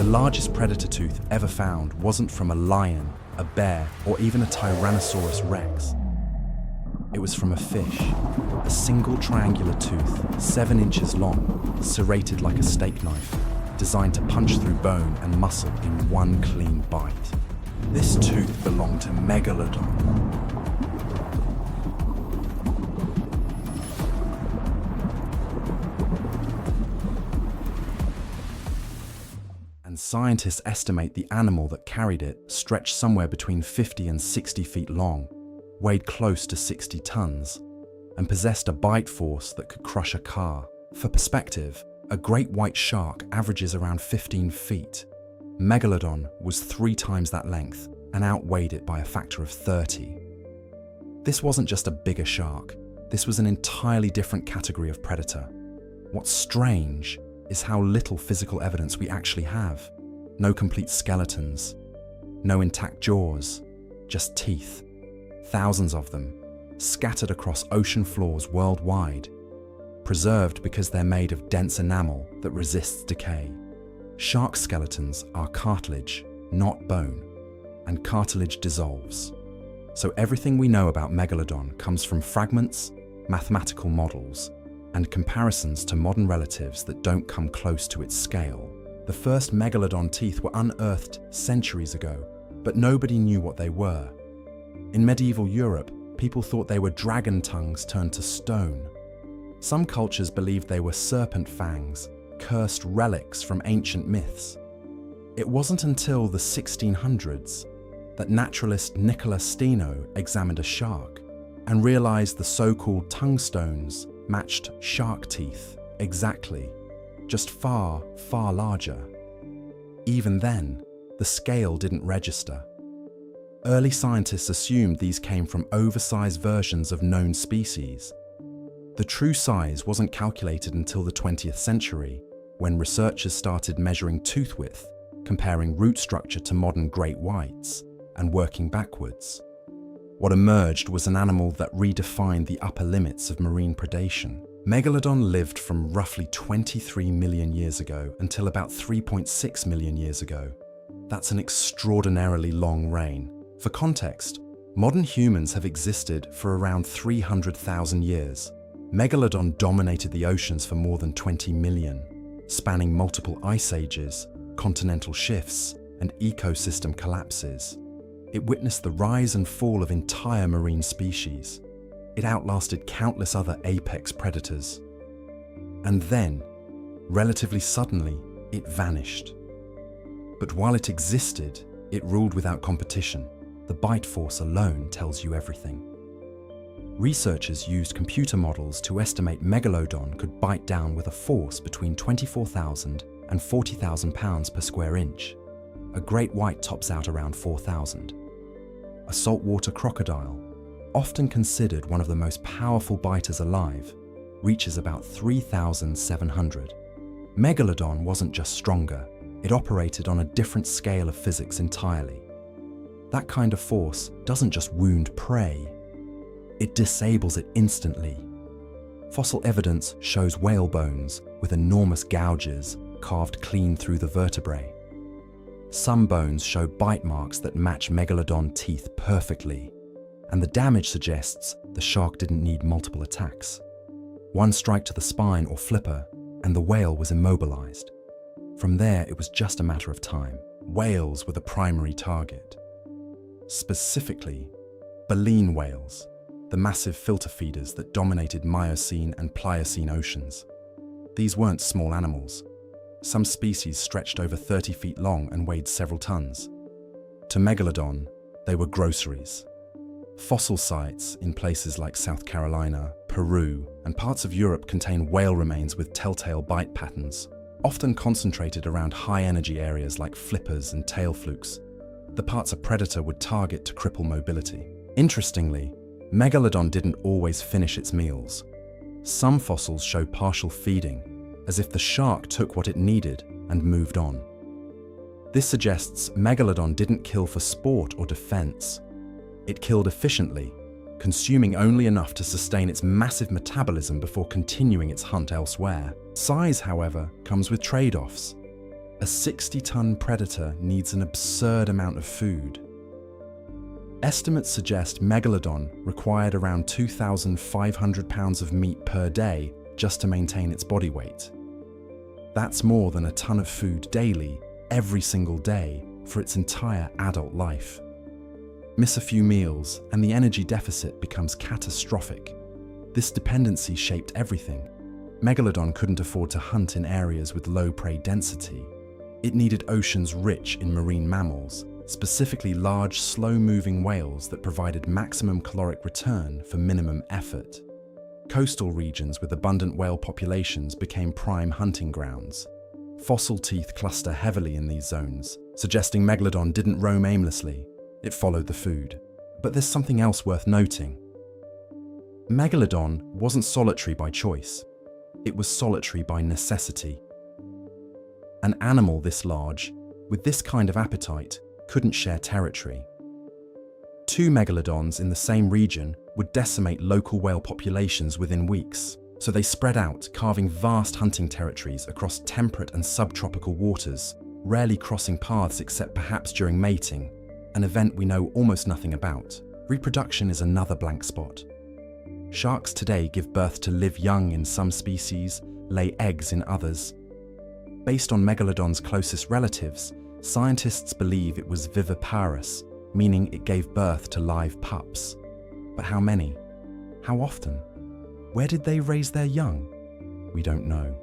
The largest predator tooth ever found wasn't from a lion, a bear, or even a Tyrannosaurus rex. It was from a fish, a single triangular tooth, 7 inches long, serrated like a steak knife, designed to punch through bone and muscle in one clean bite. This tooth belonged to Megalodon. And scientists estimate the animal that carried it stretched somewhere between 50 and 60 feet long, weighed close to 60 tons, and possessed a bite force that could crush a car. For perspective, a great white shark averages around 15 feet. Megalodon was 3 times that length and outweighed it by a factor of 30. This wasn't just a bigger shark, this was an entirely different category of predator. What's strange is how little physical evidence we actually have. No complete skeletons, no intact jaws, just teeth. Thousands of them, scattered across ocean floors worldwide, preserved because they're made of dense enamel that resists decay. Shark skeletons are cartilage, not bone, and cartilage dissolves. So everything we know about Megalodon comes from fragments, mathematical models, and comparisons to modern relatives that don't come close to its scale. The first Megalodon teeth were unearthed centuries ago, but nobody knew what they were. In medieval Europe, people thought they were dragon tongues turned to stone. Some cultures believed they were serpent fangs, cursed relics from ancient myths. It wasn't until the 1600s that naturalist Nicola Steno examined a shark and realized the so-called tongue stones matched shark teeth exactly, just far, far larger. Even then, the scale didn't register. Early scientists assumed these came from oversized versions of known species. The true size wasn't calculated until the 20th century, when researchers started measuring tooth width, comparing root structure to modern great whites, and working backwards. What emerged was an animal that redefined the upper limits of marine predation. Megalodon lived from roughly 23 million years ago until about 3.6 million years ago. That's an extraordinarily long reign. For context, modern humans have existed for around 300,000 years. Megalodon dominated the oceans for more than 20 million, spanning multiple ice ages, continental shifts, and ecosystem collapses. It witnessed the rise and fall of entire marine species. It outlasted countless other apex predators. And then, relatively suddenly, it vanished. But while it existed, it ruled without competition. The bite force alone tells you everything. Researchers used computer models to estimate Megalodon could bite down with a force between 24,000 and 40,000 pounds per square inch. A great white tops out around 4,000. A saltwater crocodile, often considered one of the most powerful biters alive, reaches about 3,700. Megalodon wasn't just stronger, it operated on a different scale of physics entirely. That kind of force doesn't just wound prey, it disables it instantly. Fossil evidence shows whale bones with enormous gouges carved clean through the vertebrae. Some bones show bite marks that match Megalodon teeth perfectly, and the damage suggests the shark didn't need multiple attacks. One strike to the spine or flipper, and the whale was immobilized. From there, it was just a matter of time. Whales were the primary target. Specifically, baleen whales, the massive filter feeders that dominated Miocene and Pliocene oceans. These weren't small animals. Some species stretched over 30 feet long and weighed several tons. To Megalodon, they were groceries. Fossil sites in places like South Carolina, Peru, and parts of Europe contain whale remains with telltale bite patterns, often concentrated around high-energy areas like flippers and tail flukes, the parts a predator would target to cripple mobility. Interestingly, Megalodon didn't always finish its meals. Some fossils show partial feeding, as if the shark took what it needed and moved on. This suggests Megalodon didn't kill for sport or defense. It killed efficiently, consuming only enough to sustain its massive metabolism before continuing its hunt elsewhere. Size, however, comes with trade-offs. A 60-ton predator needs an absurd amount of food. Estimates suggest Megalodon required around 2,500 pounds of meat per day just to maintain its body weight. That's more than a ton of food daily, every single day, for its entire adult life. Miss a few meals and the energy deficit becomes catastrophic. This dependency shaped everything. Megalodon couldn't afford to hunt in areas with low prey density. It needed oceans rich in marine mammals, specifically large, slow-moving whales that provided maximum caloric return for minimum effort. Coastal regions with abundant whale populations became prime hunting grounds. Fossil teeth cluster heavily in these zones, suggesting Megalodon didn't roam aimlessly. It followed the food. But there's something else worth noting. Megalodon wasn't solitary by choice. It was solitary by necessity. An animal this large, with this kind of appetite, couldn't share territory. Two megalodons in the same region would decimate local whale populations within weeks, so they spread out, carving vast hunting territories across temperate and subtropical waters, rarely crossing paths except perhaps during mating, an event we know almost nothing about. Reproduction is another blank spot. Sharks today give birth to live young in some species, lay eggs in others. Based on Megalodon's closest relatives, scientists believe it was viviparous, meaning it gave birth to live pups. But how many? How often? Where did they raise their young? We don't know.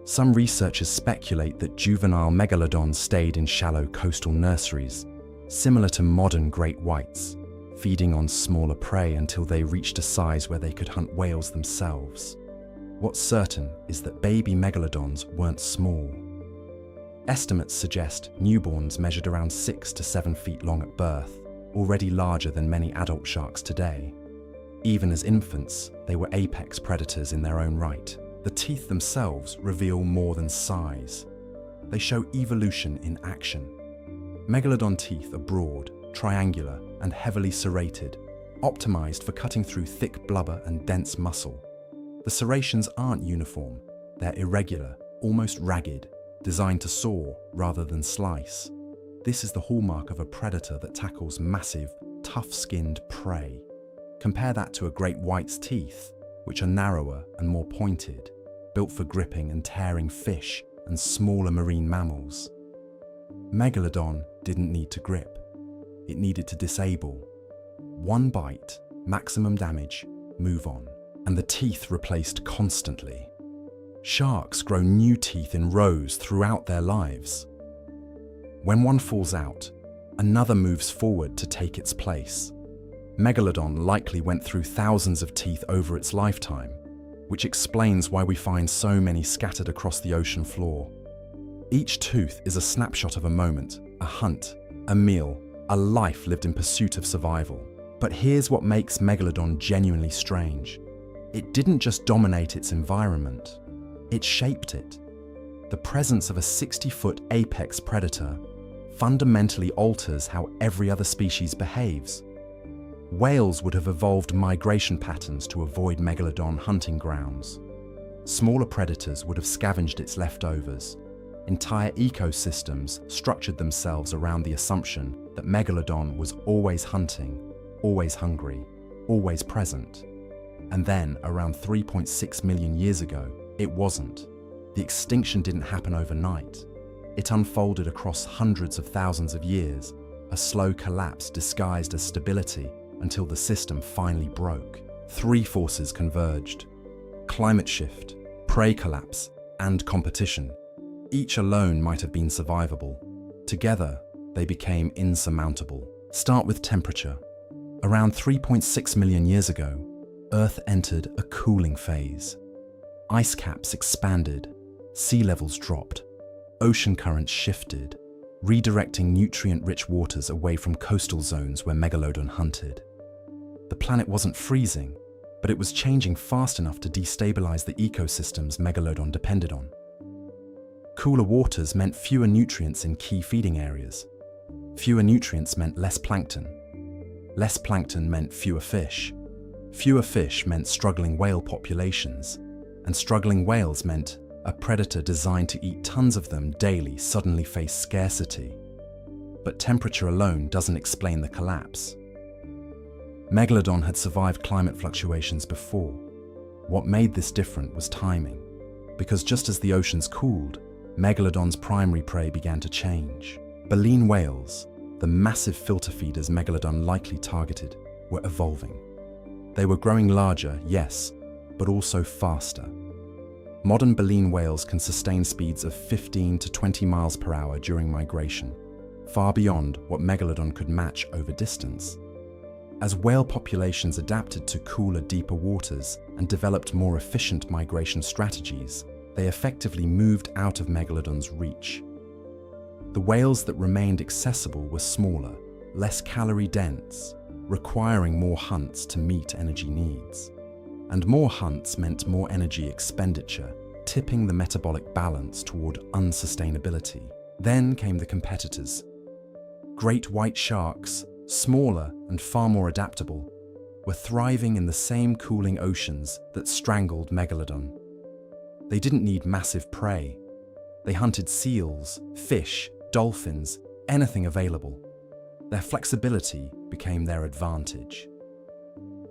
Some researchers speculate that juvenile megalodons stayed in shallow coastal nurseries, similar to modern great whites, feeding on smaller prey until they reached a size where they could hunt whales themselves. What's certain is that baby megalodons weren't small. Estimates suggest newborns measured around 6 to 7 feet long at birth, already larger than many adult sharks today. Even as infants, they were apex predators in their own right. The teeth themselves reveal more than size. They show evolution in action. Megalodon teeth are broad, triangular, and heavily serrated, optimized for cutting through thick blubber and dense muscle. The serrations aren't uniform. They're irregular, almost ragged, designed to saw rather than slice. This is the hallmark of a predator that tackles massive, tough-skinned prey. Compare that to a great white's teeth, which are narrower and more pointed, built for gripping and tearing fish and smaller marine mammals. Megalodon didn't need to grip. It needed to disable. One bite, maximum damage, move on. And the teeth replaced constantly. Sharks grow new teeth in rows throughout their lives. When one falls out, another moves forward to take its place. Megalodon likely went through thousands of teeth over its lifetime, which explains why we find so many scattered across the ocean floor. Each tooth is a snapshot of a moment, a hunt, a meal, a life lived in pursuit of survival. But here's what makes Megalodon genuinely strange. It didn't just dominate its environment, it shaped it. The presence of a 60-foot apex predator fundamentally alters how every other species behaves. Whales would have evolved migration patterns to avoid Megalodon hunting grounds. Smaller predators would have scavenged its leftovers. Entire ecosystems structured themselves around the assumption that Megalodon was always hunting, always hungry, always present. And then, around 3.6 million years ago, it wasn't. The extinction didn't happen overnight. It unfolded across hundreds of thousands of years, a slow collapse disguised as stability until the system finally broke. Three forces converged: climate shift, prey collapse, and competition. Each alone might have been survivable. Together, they became insurmountable. Start with temperature. Around 3.6 million years ago, Earth entered a cooling phase. Ice caps expanded, sea levels dropped, ocean currents shifted, redirecting nutrient-rich waters away from coastal zones where Megalodon hunted. The planet wasn't freezing, but it was changing fast enough to destabilize the ecosystems Megalodon depended on. Cooler waters meant fewer nutrients in key feeding areas. Fewer nutrients meant less plankton. Less plankton meant fewer fish. Fewer fish meant struggling whale populations, and struggling whales meant a predator designed to eat tons of them daily suddenly faced scarcity. But temperature alone doesn't explain the collapse. Megalodon had survived climate fluctuations before. What made this different was timing, because just as the oceans cooled, Megalodon's primary prey began to change. Baleen whales, the massive filter feeders Megalodon likely targeted, were evolving. They were growing larger, yes, but also faster. Modern baleen whales can sustain speeds of 15 to 20 miles per hour during migration, far beyond what Megalodon could match over distance. As whale populations adapted to cooler, deeper waters and developed more efficient migration strategies, they effectively moved out of Megalodon's reach. The whales that remained accessible were smaller, less calorie-dense, requiring more hunts to meet energy needs. And more hunts meant more energy expenditure, tipping the metabolic balance toward unsustainability. Then came the competitors. Great white sharks, smaller and far more adaptable, were thriving in the same cooling oceans that strangled Megalodon. They didn't need massive prey. They hunted seals, fish, dolphins, anything available. Their flexibility became their advantage.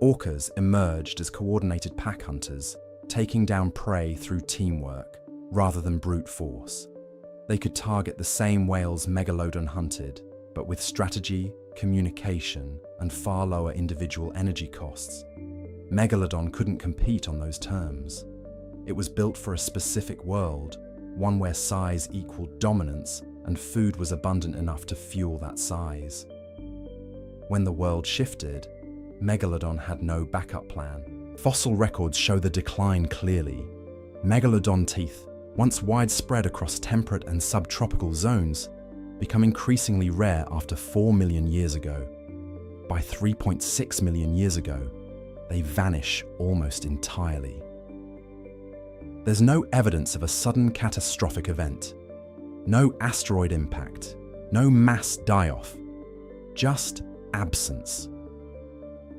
Orcas emerged as coordinated pack hunters, taking down prey through teamwork rather than brute force. They could target the same whales Megalodon hunted, but with strategy, communication, and far lower individual energy costs. Megalodon couldn't compete on those terms. It was built for a specific world, one where size equaled dominance and food was abundant enough to fuel that size. When the world shifted, Megalodon had no backup plan. Fossil records show the decline clearly. Megalodon teeth, once widespread across temperate and subtropical zones, become increasingly rare after 4 million years ago. By 3.6 million years ago, they vanish almost entirely. There's no evidence of a sudden catastrophic event. No asteroid impact, no mass die-off, just absence.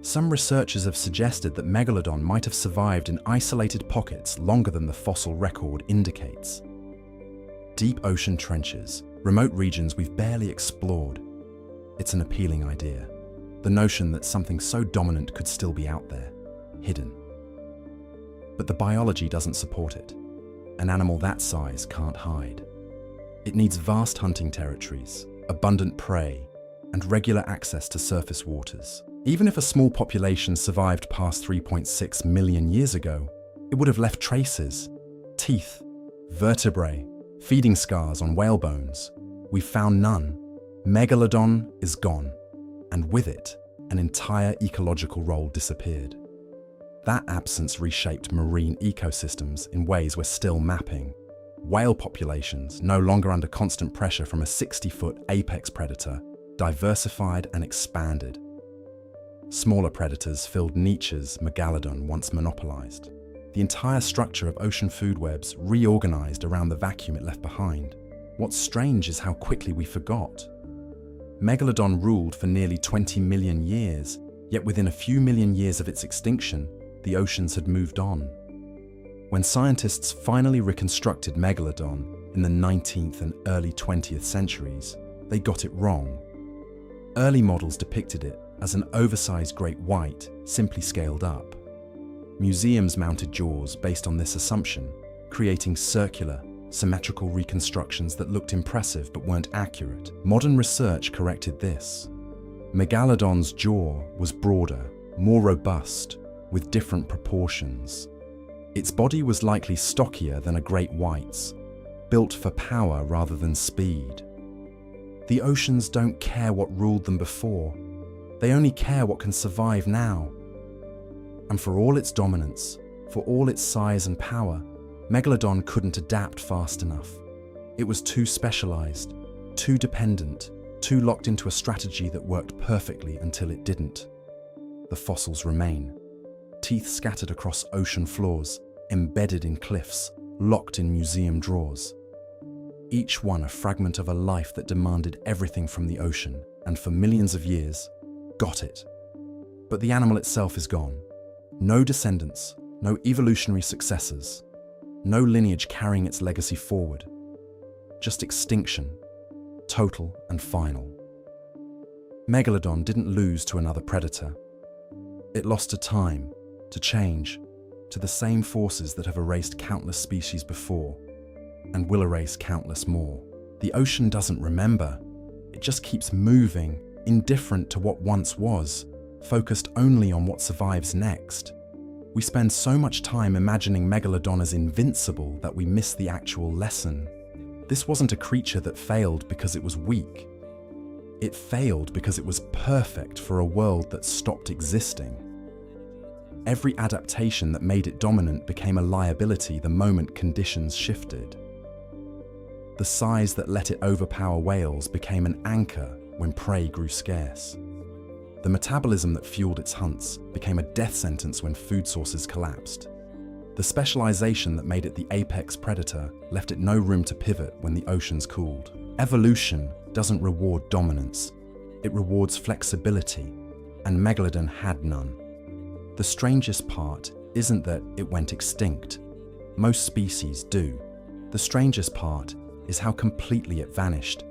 Some researchers have suggested that Megalodon might have survived in isolated pockets longer than the fossil record indicates. Deep ocean trenches, remote regions we've barely explored. It's an appealing idea, the notion that something so dominant could still be out there, hidden. But the biology doesn't support it. An animal that size can't hide. It needs vast hunting territories, abundant prey, and regular access to surface waters. Even if a small population survived past 3.6 million years ago, it would have left traces, teeth, vertebrae, feeding scars on whale bones. We've found none. Megalodon is gone, and with it, an entire ecological role disappeared. That absence reshaped marine ecosystems in ways we're still mapping. Whale populations, no longer under constant pressure from a 60-foot apex predator, diversified and expanded. Smaller predators filled niches Megalodon once monopolized. The entire structure of ocean food webs reorganized around the vacuum it left behind. What's strange is how quickly we forgot. Megalodon ruled for nearly 20 million years, yet within a few million years of its extinction, the oceans had moved on. When scientists finally reconstructed Megalodon in the 19th and early 20th centuries, they got it wrong. Early models depicted it as an oversized great white, simply scaled up. Museums mounted jaws based on this assumption, creating circular, symmetrical reconstructions that looked impressive but weren't accurate. Modern research corrected this. Megalodon's jaw was broader, more robust, with different proportions. Its body was likely stockier than a great white's, built for power rather than speed. The oceans don't care what ruled them before. They only care what can survive now. And for all its dominance, for all its size and power, Megalodon couldn't adapt fast enough. It was too specialized, too dependent, too locked into a strategy that worked perfectly until it didn't. The fossils remain. Teeth scattered across ocean floors, embedded in cliffs, locked in museum drawers. Each one a fragment of a life that demanded everything from the ocean, and for millions of years, got it. But the animal itself is gone. No descendants, no evolutionary successors. No lineage carrying its legacy forward. Just extinction, total and final. Megalodon didn't lose to another predator. It lost to time, to change, to the same forces that have erased countless species before, and will erase countless more. The ocean doesn't remember. It just keeps moving, indifferent to what once was, focused only on what survives next. We spend so much time imagining Megalodon as invincible that we miss the actual lesson. This wasn't a creature that failed because it was weak. It failed because it was perfect for a world that stopped existing. Every adaptation that made it dominant became a liability the moment conditions shifted. The size that let it overpower whales became an anchor when prey grew scarce. The metabolism that fueled its hunts became a death sentence when food sources collapsed. The specialization that made it the apex predator left it no room to pivot when the oceans cooled. Evolution doesn't reward dominance, it rewards flexibility, and Megalodon had none. The strangest part isn't that it went extinct. Most species do. The strangest part is how completely it vanished,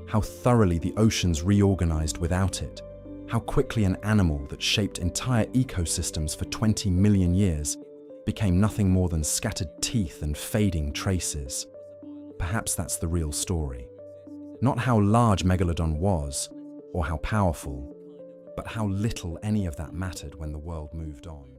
how thoroughly the oceans reorganized without it, how quickly an animal that shaped entire ecosystems for 20 million years became nothing more than scattered teeth and fading traces. Perhaps that's the real story. Not how large Megalodon was, or how powerful, but how little any of that mattered when the world moved on.